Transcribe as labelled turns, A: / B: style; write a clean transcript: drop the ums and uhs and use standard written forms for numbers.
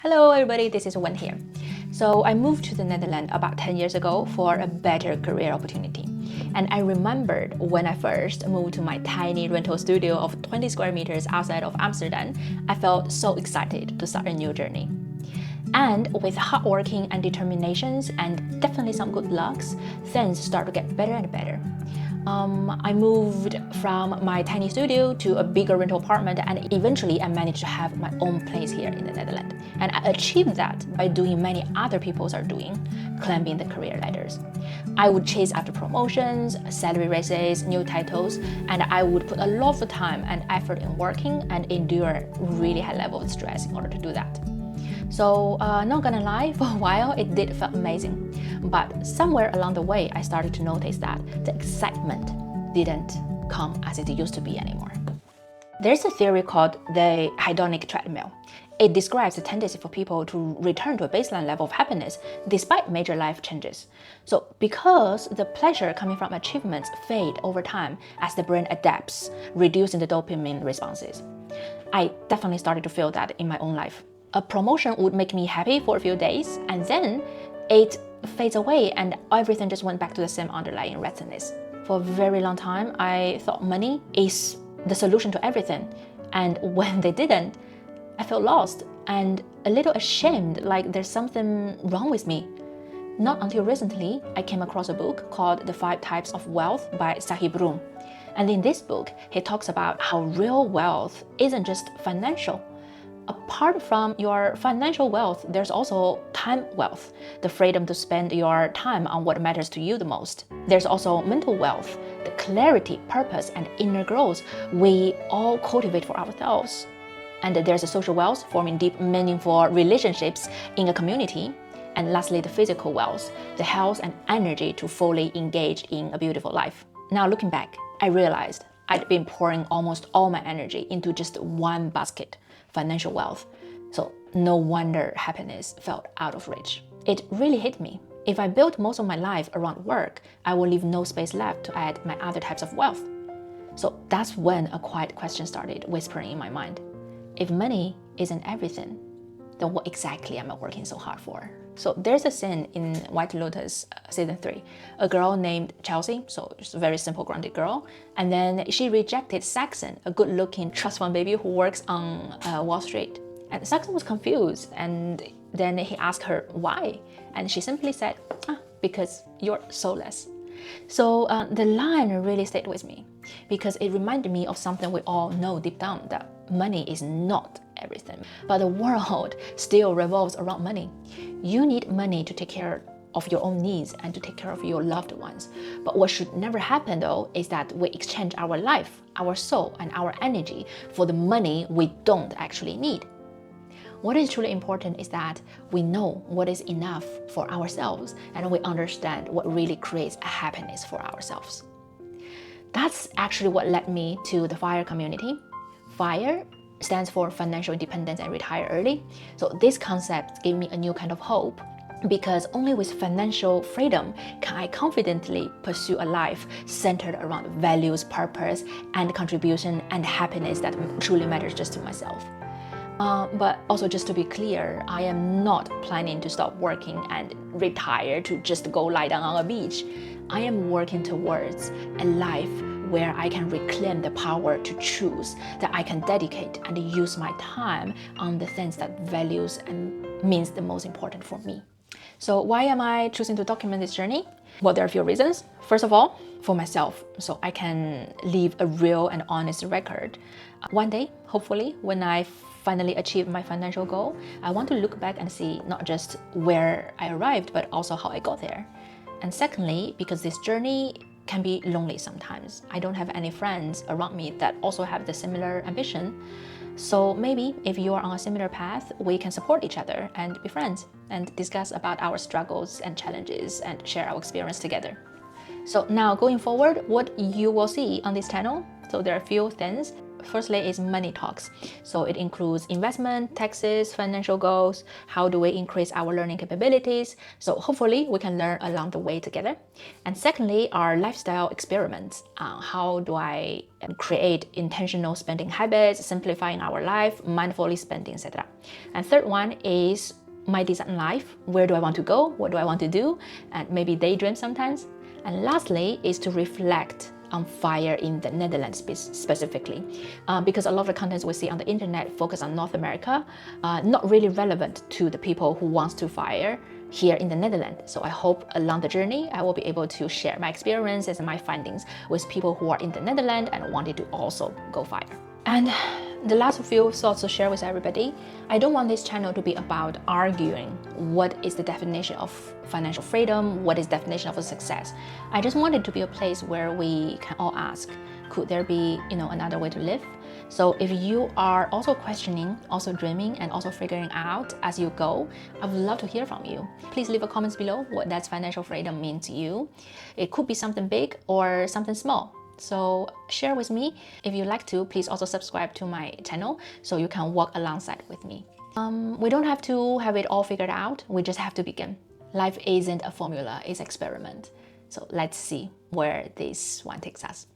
A: Hello everybody, this is Wen here. So I moved to the Netherlands about 10 years ago for a better career opportunity. And I remembered when I first moved to my tiny rental studio of 20 square meters outside of Amsterdam, I felt so excited to start a new journey. And with hard working and determinations and definitely some good lucks, things start to get better and better. I moved from my tiny studio to a bigger rental apartment, and eventually I managed to have my own place here in the Netherlands. And I achieved that by doing many other people are doing, climbing the career ladders. I would chase after promotions, salary raises, new titles, and I would put a lot of time and effort in working and endure really high level of stress in order to do that. So not gonna lie, for a while it did feel amazing. But somewhere along the way, I started to notice that the excitement didn't come as it used to be anymore. There's a theory called the Hydonic Treadmill. It describes the tendency for people to return to a baseline level of happiness despite major life changes. So because the pleasure coming from achievements fade over time as the brain adapts, reducing the dopamine responses. I definitely started to feel that in my own life. A promotion would make me happy for a few days, and then it fades away and everything just went back to the same underlying restlessness. For a very long time, I thought money is the solution to everything. And when they didn't, I felt lost and a little ashamed, like there's something wrong with me. Not until recently, I came across a book called The 5 Types of Wealth by Sahib Room. And in this book, he talks about how real wealth isn't just financial. Apart from your financial wealth, there's also time wealth, the freedom to spend your time on what matters to you the most. There's also mental wealth, the clarity, purpose, and inner growth we all cultivate for ourselves. And there's a social wealth, forming deep, meaningful relationships in a community. And lastly, the physical wealth, the health and energy to fully engage in a beautiful life. Now looking back, I realized I'd been pouring almost all my energy into just one basket, financial wealth. So no wonder happiness felt out of reach. It really hit me. If I built most of my life around work, I will leave no space left to add my other types of wealth. So that's when a quiet question started whispering in my mind. If money isn't everything, then what exactly am I working so hard for? So there's a scene in White Lotus season 3, a girl named Chelsea, so just a very simple grounded girl, and then she rejected Saxon, a good-looking trust fund baby who works on Wall Street. And Saxon was confused, and then he asked her why, and she simply said, because you're soulless. So the line really stayed with me because it reminded me of something we all know deep down, that money is not everything, but the world still revolves around money. You need money to take care of your own needs and to take care of your loved ones. But what should never happen though is that we exchange our life, our soul, and our energy for the money we don't actually need. What is truly important is that we know what is enough for ourselves and we understand what really creates happiness for ourselves. That's actually what led me to the FIRE community. FIRE stands for Financial Independence and Retire Early. So this concept gave me a new kind of hope, because only with financial freedom can I confidently pursue a life centered around values, purpose, and contribution and happiness that truly matters just to myself. But also, just to be clear, I am not planning to stop working and retire to just go lie down on a beach. I am working towards a life where I can reclaim the power to choose, that I can dedicate and use my time on the things that values and means the most important for me. So why am I choosing to document this journey? Well, there are a few reasons. First of all, for myself, so I can leave a real and honest record. One day, hopefully, when I finally achieve my financial goal, I want to look back and see not just where I arrived, but also how I got there. And secondly, because this journey can be lonely sometimes. I don't have any friends around me that also have the similar ambition. So maybe if you are on a similar path, we can support each other and be friends and discuss about our struggles and challenges and share our experience together. So now going forward, what you will see on this channel, so there are a few things. Firstly is money talks. So it includes investment, taxes, financial goals, how do we increase our learning capabilities. So hopefully we can learn along the way together. And secondly are lifestyle experiments. How do I create intentional spending habits, simplifying our life, mindfully spending, etc. And third one is my design life. Where do I want to go? What do I want to do? And maybe daydream sometimes. And lastly is to reflect on FIRE in the Netherlands specifically, because a lot of the contents we see on the internet focus on North America, not really relevant to the people who wants to FIRE here in the Netherlands. So I hope along the journey I will be able to share my experiences and my findings with people who are in the Netherlands and wanted to also go FIRE. And the last few thoughts to share with everybody. I don't want this channel to be about arguing what is the definition of financial freedom, what is the definition of a success. I just want it to be a place where we can all ask, could there be, another way to live? So if you are also questioning, also dreaming, and also figuring out as you go, I would love to hear from you. Please leave a comment below what does financial freedom mean to you. It could be something big or something small. So share with me. If you like to, please also subscribe to my channel so you can walk alongside with me. We don't have to have it all figured out. We just have to begin. Life isn't a formula, it's an experiment. So let's see where this one takes us.